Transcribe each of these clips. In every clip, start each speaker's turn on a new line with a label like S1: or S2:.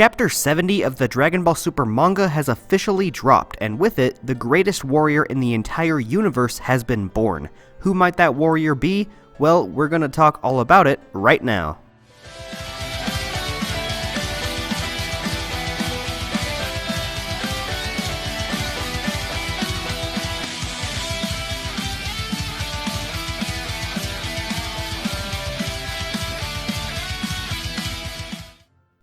S1: Chapter 70 of the Dragon Ball Super manga has officially dropped, and with it, the greatest warrior in the entire universe has been born. Who might that warrior be? Well, we're gonna talk all about it right now.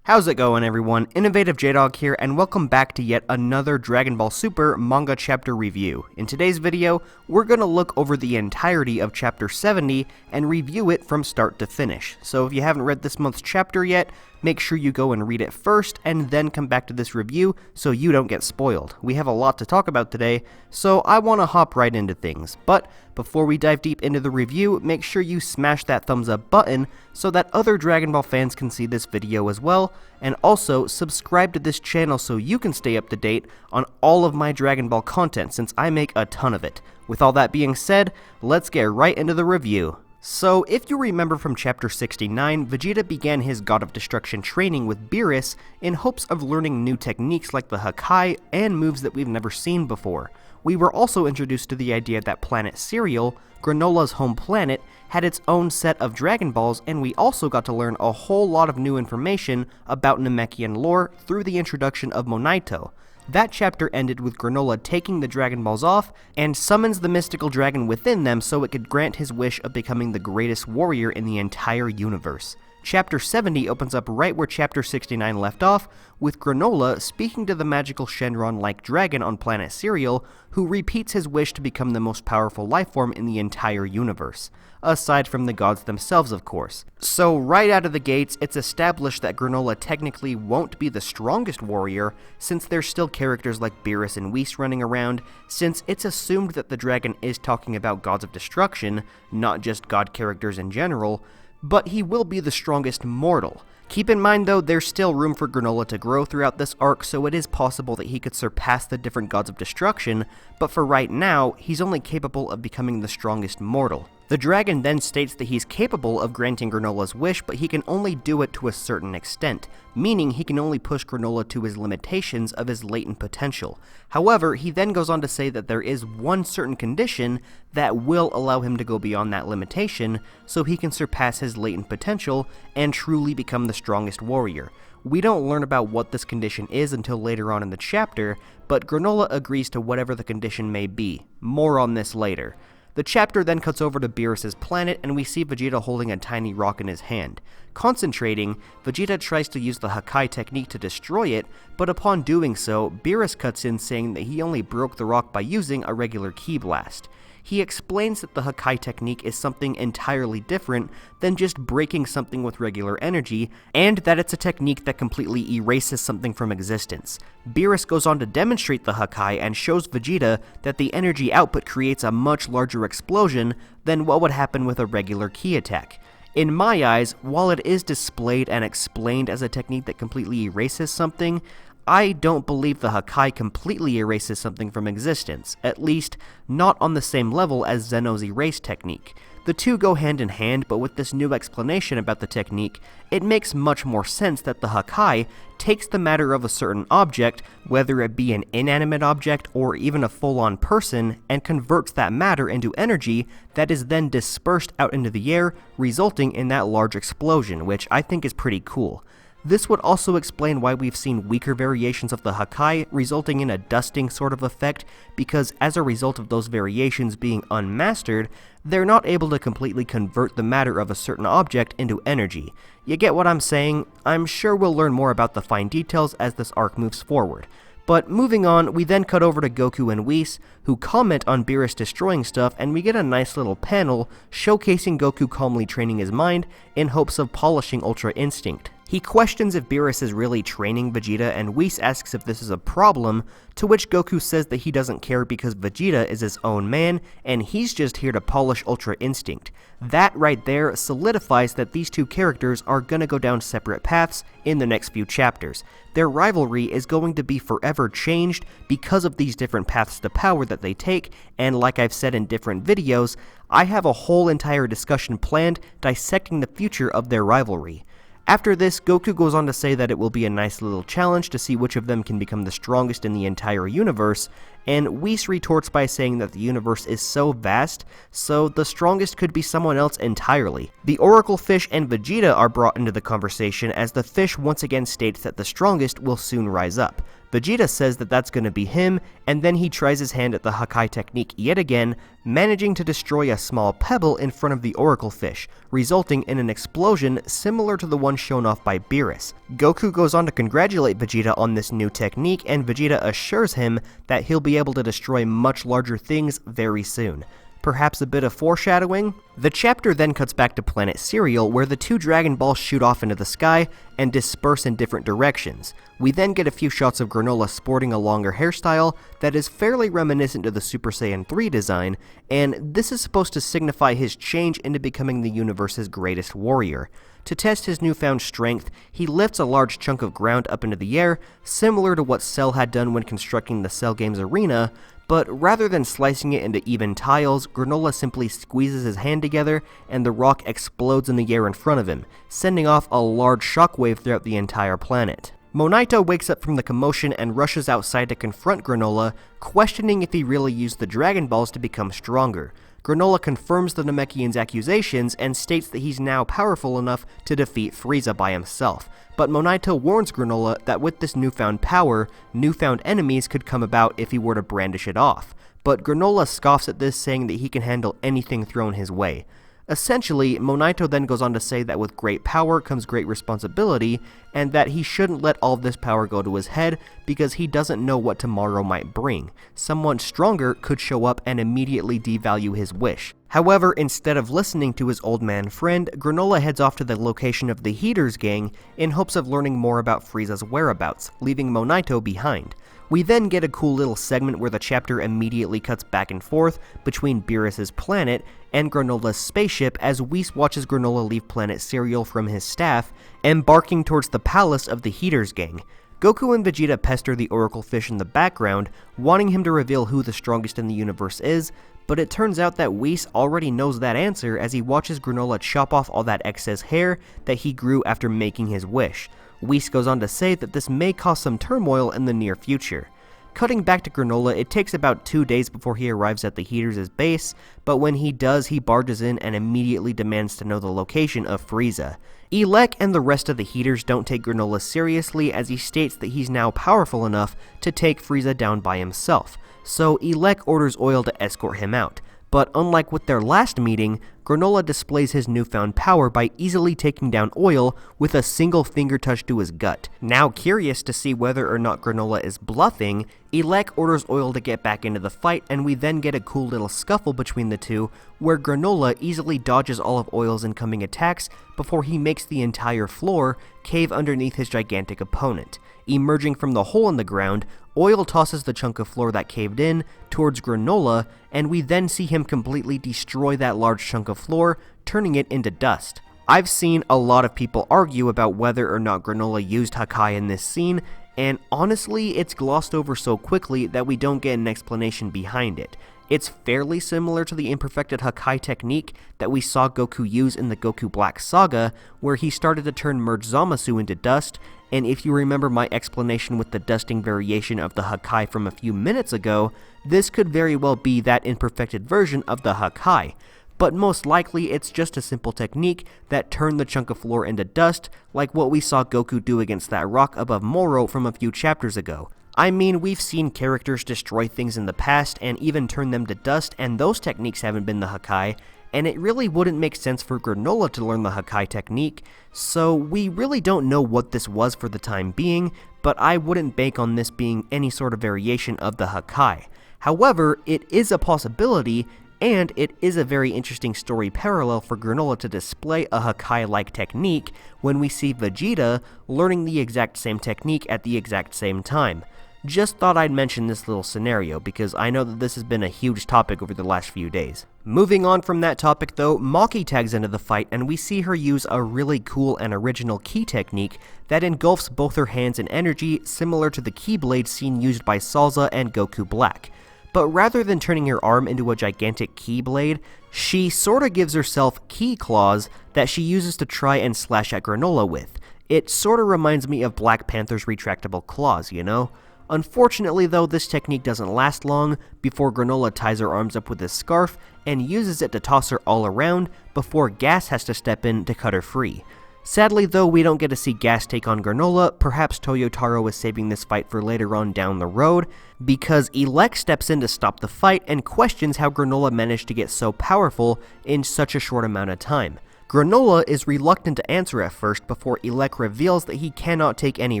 S1: How's it going, everyone? InnovativeJdawg here, and welcome back to yet another Dragon Ball Super manga chapter review. In today's video, we're going to look over the entirety of Chapter 70 and review it from start to finish. So if you haven't read this month's chapter yet, make sure you go and read it first, and then come back to this review so you don't get spoiled. We have a lot to talk about today, so I want to hop right into things. But before we dive deep into the review, make sure you smash that thumbs up button so that other Dragon Ball fans can see this video as well, and also subscribe to this channel so you can stay up to date on all of my Dragon Ball content, since I make a ton of it. With all that being said, let's get right into the review. So, if you remember from Chapter 69, Vegeta began his God of Destruction training with Beerus in hopes of learning new techniques like the Hakai and moves that we've never seen before. We were also introduced to the idea that planet Cereal, Granola's home planet, had its own set of Dragon Balls, and we also got to learn a whole lot of new information about Namekian lore through the introduction of Monaito. That chapter ended with Granola taking the Dragon Balls off and summons the mystical dragon within them so it could grant his wish of becoming the greatest warrior in the entire universe. Chapter 70 opens up right where Chapter 69 left off, with Granola speaking to the magical Shenron-like dragon on planet Cereal, who repeats his wish to become the most powerful lifeform in the entire universe. Aside from the gods themselves, of course. So right out of the gates, it's established that Granola technically won't be the strongest warrior, since there's still characters like Beerus and Whis running around, since it's assumed that the dragon is talking about gods of destruction, not just god characters in general, but he will be the strongest mortal. Keep in mind though, there's still room for Granola to grow throughout this arc, so it is possible that he could surpass the different gods of destruction, but for right now, he's only capable of becoming the strongest mortal. The dragon then states that he's capable of granting Granola's wish, but he can only do it to a certain extent, meaning he can only push Granola to his limitations of his latent potential. However, he then goes on to say that there is one certain condition that will allow him to go beyond that limitation, so he can surpass his latent potential and truly become the strongest warrior. We don't learn about what this condition is until later on in the chapter, but Granola agrees to whatever the condition may be. More on this later. The chapter then cuts over to Beerus' planet, and we see Vegeta holding a tiny rock in his hand. Concentrating, Vegeta tries to use the Hakai technique to destroy it, but upon doing so, Beerus cuts in saying that he only broke the rock by using a regular ki blast. He explains that the Hakai technique is something entirely different than just breaking something with regular energy, and that it's a technique that completely erases something from existence. Beerus goes on to demonstrate the Hakai and shows Vegeta that the energy output creates a much larger explosion than what would happen with a regular ki attack. In my eyes, while it is displayed and explained as a technique that completely erases something, I don't believe the Hakai completely erases something from existence, at least not on the same level as Zeno's erase technique. The two go hand in hand, but with this new explanation about the technique, it makes much more sense that the Hakai takes the matter of a certain object, whether it be an inanimate object or even a full-on person, and converts that matter into energy that is then dispersed out into the air, resulting in that large explosion, which I think is pretty cool. This would also explain why we've seen weaker variations of the Hakai, resulting in a dusting sort of effect, because as a result of those variations being unmastered, they're not able to completely convert the matter of a certain object into energy. You get what I'm saying? I'm sure we'll learn more about the fine details as this arc moves forward. But moving on, we then cut over to Goku and Whis, who comment on Beerus destroying stuff, and we get a nice little panel showcasing Goku calmly training his mind in hopes of polishing Ultra Instinct. He questions if Beerus is really training Vegeta, and Whis asks if this is a problem, to which Goku says that he doesn't care because Vegeta is his own man, and he's just here to polish Ultra Instinct. That right there solidifies that these two characters are gonna go down separate paths in the next few chapters. Their rivalry is going to be forever changed because of these different paths to power that they take, and like I've said in different videos, I have a whole entire discussion planned dissecting the future of their rivalry. After this, Goku goes on to say that it will be a nice little challenge to see which of them can become the strongest in the entire universe, and Whis retorts by saying that the universe is so vast, so the strongest could be someone else entirely. The Oracle Fish and Vegeta are brought into the conversation as the fish once again states that the strongest will soon rise up. Vegeta says that that's going to be him, and then he tries his hand at the Hakai technique yet again, managing to destroy a small pebble in front of the Oracle Fish, resulting in an explosion similar to the one shown off by Beerus. Goku goes on to congratulate Vegeta on this new technique, and Vegeta assures him that he'll be able to destroy much larger things very soon. Perhaps a bit of foreshadowing? The chapter then cuts back to Planet Cereal, where the two Dragon Balls shoot off into the sky and disperse in different directions. We then get a few shots of Granola sporting a longer hairstyle that is fairly reminiscent of the Super Saiyan 3 design, and this is supposed to signify his change into becoming the universe's greatest warrior. To test his newfound strength, he lifts a large chunk of ground up into the air, similar to what Cell had done when constructing the Cell Games arena, but rather than slicing it into even tiles, Granola simply squeezes his hand together and the rock explodes in the air in front of him, sending off a large shockwave throughout the entire planet. Monaito wakes up from the commotion and rushes outside to confront Granola, questioning if he really used the Dragon Balls to become stronger. Granola confirms the Namekian's accusations and states that he's now powerful enough to defeat Frieza by himself, but Monaito warns Granola that with this newfound power, newfound enemies could come about if he were to brandish it off, but Granola scoffs at this, saying that he can handle anything thrown his way. Essentially, Monaito then goes on to say that with great power comes great responsibility, and that he shouldn't let all of this power go to his head because he doesn't know what tomorrow might bring. Someone stronger could show up and immediately devalue his wish. However, instead of listening to his old man friend, Granola heads off to the location of the Heaters gang in hopes of learning more about Frieza's whereabouts, leaving Monaito behind. We then get a cool little segment where the chapter immediately cuts back and forth between Beerus's planet and Granola's spaceship as Whis watches Granola leave Planet Cereal from his staff, embarking towards the palace of the Heaters gang. Goku and Vegeta pester the Oracle Fish in the background, wanting him to reveal who the strongest in the universe is, but it turns out that Whis already knows that answer as he watches Granola chop off all that excess hair that he grew after making his wish. Whis goes on to say that this may cause some turmoil in the near future. Cutting back to Granola, it takes about 2 days before he arrives at the Heaters' base, but when he does, he barges in and immediately demands to know the location of Frieza. Elec and the rest of the Heaters don't take Granola seriously as he states that he's now powerful enough to take Frieza down by himself, so Elec orders Oil to escort him out. But unlike with their last meeting, Granola displays his newfound power by easily taking down Oil with a single finger touch to his gut. Now curious to see whether or not Granola is bluffing, Elec orders Oil to get back into the fight, and we then get a cool little scuffle between the two, where Granola easily dodges all of Oil's incoming attacks before he makes the entire floor cave underneath his gigantic opponent. Emerging from the hole in the ground, Oil tosses the chunk of floor that caved in towards Granola, and we then see him completely destroy that large chunk of floor, turning it into dust. I've seen a lot of people argue about whether or not Granola used Hakai in this scene, and honestly, it's glossed over so quickly that we don't get an explanation behind it. It's fairly similar to the imperfected Hakai technique that we saw Goku use in the Goku Black Saga, where he started to turn Merge Zamasu into dust, and if you remember my explanation with the dusting variation of the Hakai from a few minutes ago, this could very well be that imperfected version of the Hakai. But most likely it's just a simple technique that turned the chunk of floor into dust, like what we saw Goku do against that rock above Moro from a few chapters ago. I mean, we've seen characters destroy things in the past and even turn them to dust, and those techniques haven't been the Hakai, and it really wouldn't make sense for Granola to learn the Hakai technique, so we really don't know what this was for the time being, but I wouldn't bank on this being any sort of variation of the Hakai. However, it is a possibility, and it is a very interesting story parallel for Granola to display a Hakai-like technique when we see Vegeta learning the exact same technique at the exact same time. Just thought I'd mention this little scenario because I know that this has been a huge topic over the last few days. Moving on from that topic though, Maki tags into the fight and we see her use a really cool and original ki technique that engulfs both her hands in energy, similar to the ki blade scene used by Salza and Goku Black. but rather than turning her arm into a gigantic keyblade, she sorta gives herself key claws that she uses to try and slash at Granola with. It sorta reminds me of Black Panther's retractable claws, you know? Unfortunately though, this technique doesn't last long before Granola ties her arms up with his scarf and uses it to toss her all around before Gas has to step in to cut her free. Sadly though, we don't get to see Gas take on Granola. Perhaps Toyotaro is saving this fight for later on down the road, because Elec steps in to stop the fight and questions how Granola managed to get so powerful in such a short amount of time. Granola is reluctant to answer at first before Elec reveals that he cannot take any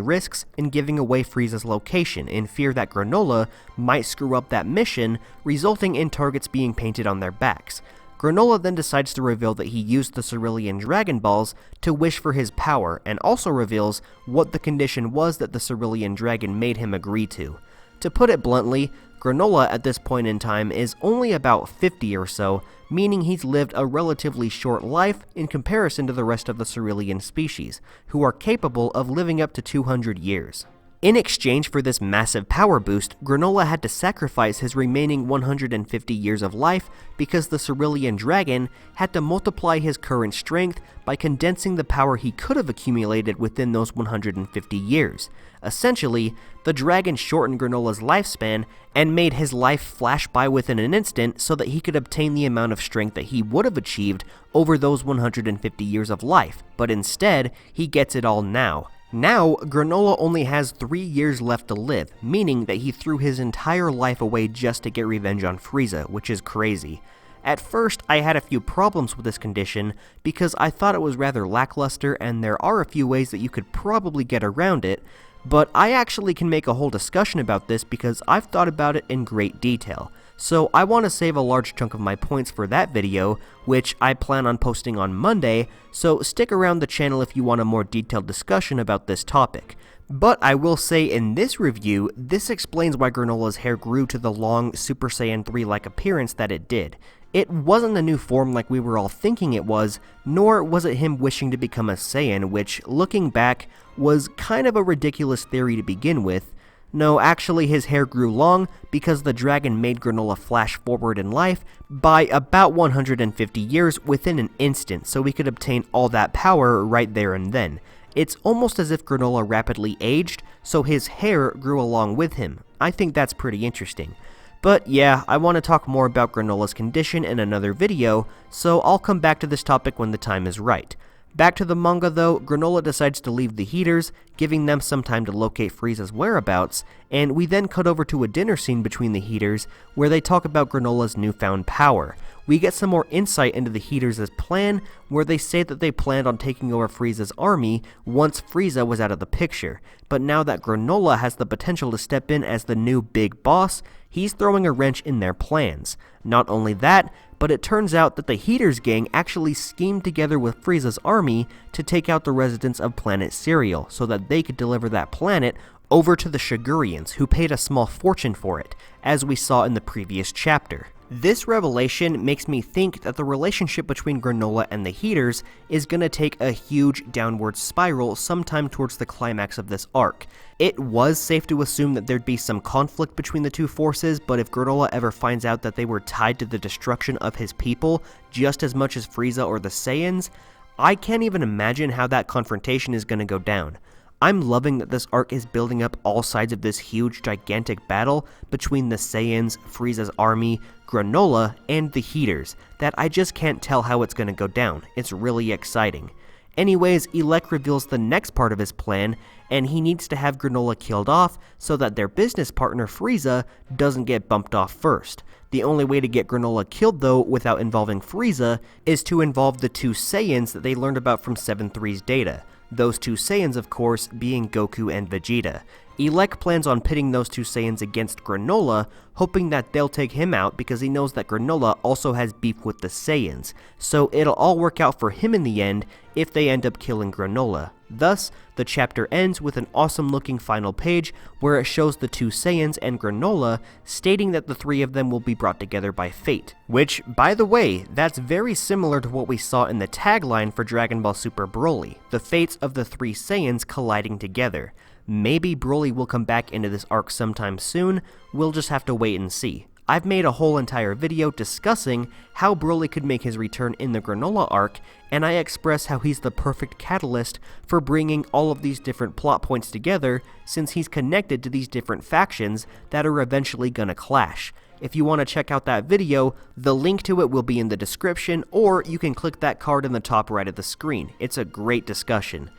S1: risks in giving away Frieza's location in fear that Granola might screw up that mission, resulting in targets being painted on their backs. Granola then decides to reveal that he used the Cerulean Dragon Balls to wish for his power, and also reveals what the condition was that the Cerulean Dragon made him agree to. To put it bluntly, Granola at this point in time is only about 50 or so, meaning he's lived a relatively short life in comparison to the rest of the Cerulean species, who are capable of living up to 200 years. In exchange for this massive power boost, Granola had to sacrifice his remaining 150 years of life because the Cerulean Dragon had to multiply his current strength by condensing the power he could have accumulated within those 150 years. Essentially, the dragon shortened Granola's lifespan and made his life flash by within an instant so that he could obtain the amount of strength that he would have achieved over those 150 years of life, but instead, he gets it all now. Now, Granola only has 3 years left to live, meaning that he threw his entire life away just to get revenge on Frieza, which is crazy. At first, I had a few problems with this condition because I thought it was rather lackluster and there are a few ways that you could probably get around it, but I actually can make a whole discussion about this because I've thought about it in great detail. So I want to save a large chunk of my points for that video, which I plan on posting on Monday, so stick around the channel if you want a more detailed discussion about this topic. But I will say in this review, this explains why Granola's hair grew to the long Super Saiyan 3-like appearance that it did. It wasn't a new form like we were all thinking it was, nor was it him wishing to become a Saiyan, which, looking back, was kind of a ridiculous theory to begin with. No, actually his hair grew long because the dragon made Granola flash forward in life by about 150 years within an instant, so we could obtain all that power right there and then. It's almost as if Granola rapidly aged, so his hair grew along with him. I think that's pretty interesting. But yeah, I want to talk more about Granola's condition in another video, so I'll come back to this topic when the time is right. Back to the manga though, Granola decides to leave the heaters, giving them some time to locate Frieza's whereabouts, and we then cut over to a dinner scene between the heaters where they talk about Granola's newfound power. We get some more insight into the heaters' plan, where they say that they planned on taking over Frieza's army once Frieza was out of the picture, but now that Granola has the potential to step in as the new big boss, he's throwing a wrench in their plans. Not only that, but it turns out that the Heaters gang actually schemed together with Frieza's army to take out the residents of Planet Cereal so that they could deliver that planet over to the Shigurians, who paid a small fortune for it, as we saw in the previous chapter. This revelation makes me think that the relationship between Granola and the Heaters is gonna take a huge downward spiral sometime towards the climax of this arc. It was safe to assume that there'd be some conflict between the two forces, but if Granola ever finds out that they were tied to the destruction of his people just as much as Frieza or the Saiyans, I can't even imagine how that confrontation is gonna go down. I'm loving that this arc is building up all sides of this huge, gigantic battle between the Saiyans, Frieza's army, Granola, and the Heaters, that I just can't tell how it's gonna go down. It's really exciting. Anyways, Elec reveals the next part of his plan, and he needs to have Granola killed off so that their business partner Frieza doesn't get bumped off first. The only way to get Granola killed though without involving Frieza is to involve the two Saiyans that they learned about from 7-3's data. Those two Saiyans, of course, being Goku and Vegeta. Elec plans on pitting those two Saiyans against Granola, hoping that they'll take him out because he knows that Granola also has beef with the Saiyans, so it'll all work out for him in the end if they end up killing Granola. Thus, the chapter ends with an awesome looking final page where it shows the two Saiyans and Granola stating that the three of them will be brought together by fate. Which, by the way, that's very similar to what we saw in the tagline for Dragon Ball Super Broly, the fates of the three Saiyans colliding together. Maybe Broly will come back into this arc sometime soon, we'll just have to wait and see. I've made a whole entire video discussing how Broly could make his return in the Granola arc, and I express how he's the perfect catalyst for bringing all of these different plot points together, since he's connected to these different factions that are eventually gonna clash. If you want to check out that video, the link to it will be in the description, or you can click that card in the top right of the screen. It's a great discussion.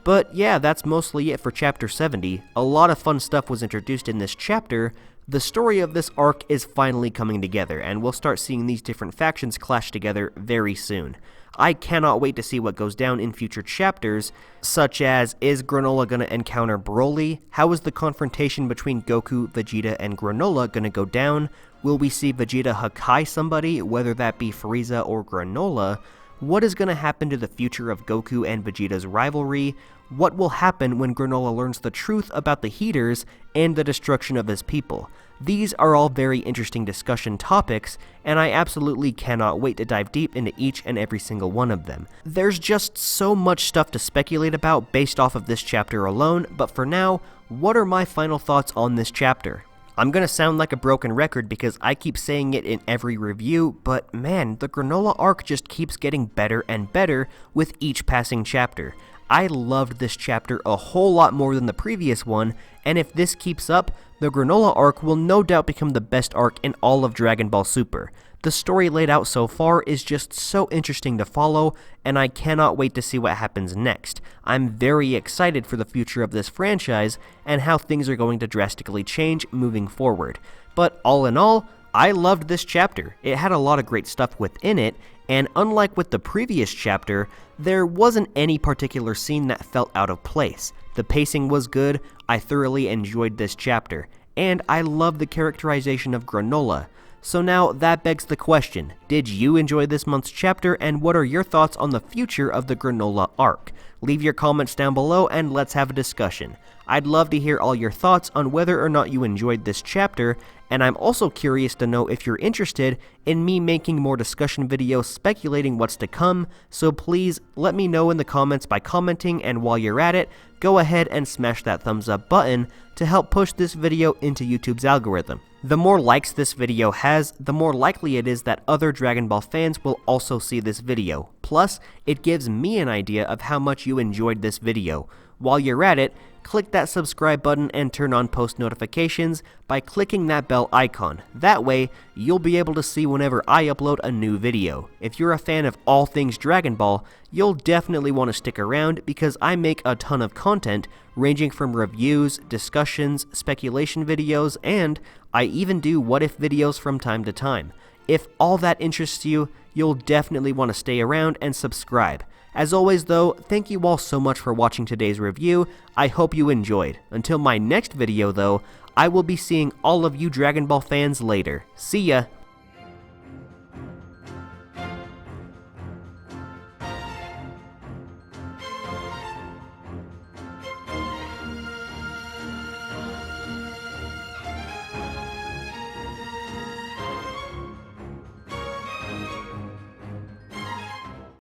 S1: But yeah, that's mostly it for Chapter 70. A lot of fun stuff was introduced in this chapter. The story of this arc is finally coming together, and we'll start seeing these different factions clash together very soon. I cannot wait to see what goes down in future chapters, such as, is Granola gonna encounter Broly? How is the confrontation between Goku, Vegeta, and Granola gonna go down? Will we see Vegeta Hakai somebody, whether that be Frieza or Granola? What is gonna happen to the future of Goku and Vegeta's rivalry? What will happen when Granola learns the truth about the Heaters and the destruction of his people? These are all very interesting discussion topics, and I absolutely cannot wait to dive deep into each and every single one of them. There's just so much stuff to speculate about based off of this chapter alone, but for now, what are my final thoughts on this chapter? I'm gonna sound like a broken record because I keep saying it in every review, but man, the Granola arc just keeps getting better and better with each passing chapter. I loved this chapter a whole lot more than the previous one, and if this keeps up, the Granola arc will no doubt become the best arc in all of Dragon Ball Super. The story laid out so far is just so interesting to follow, and I cannot wait to see what happens next. I'm very excited for the future of this franchise, and how things are going to drastically change moving forward. But all in all, I loved this chapter. It had a lot of great stuff within it, and unlike with the previous chapter, there wasn't any particular scene that felt out of place. The pacing was good, I thoroughly enjoyed this chapter, and I love the characterization of Granola. So now that begs the question, did you enjoy this month's chapter, and what are your thoughts on the future of the Granola arc? Leave your comments down below and let's have a discussion. I'd love to hear all your thoughts on whether or not you enjoyed this chapter, and I'm also curious to know if you're interested in me making more discussion videos speculating what's to come, so please let me know in the comments by commenting, and while you're at it, go ahead and smash that thumbs up button to help push this video into YouTube's algorithm. The more likes this video has, the more likely it is that other Dragon Ball fans will also see this video. Plus, it gives me an idea of how much you enjoyed this video. While you're at it, click that subscribe button and turn on post notifications by clicking that bell icon. That way, you'll be able to see whenever I upload a new video. If you're a fan of all things Dragon Ball, you'll definitely want to stick around because I make a ton of content ranging from reviews, discussions, speculation videos, and I even do what if videos from time to time. If all that interests you, you'll definitely want to stay around and subscribe. As always though, thank you all so much for watching today's review. I hope you enjoyed. Until my next video though, I will be seeing all of you Dragon Ball fans later. See ya!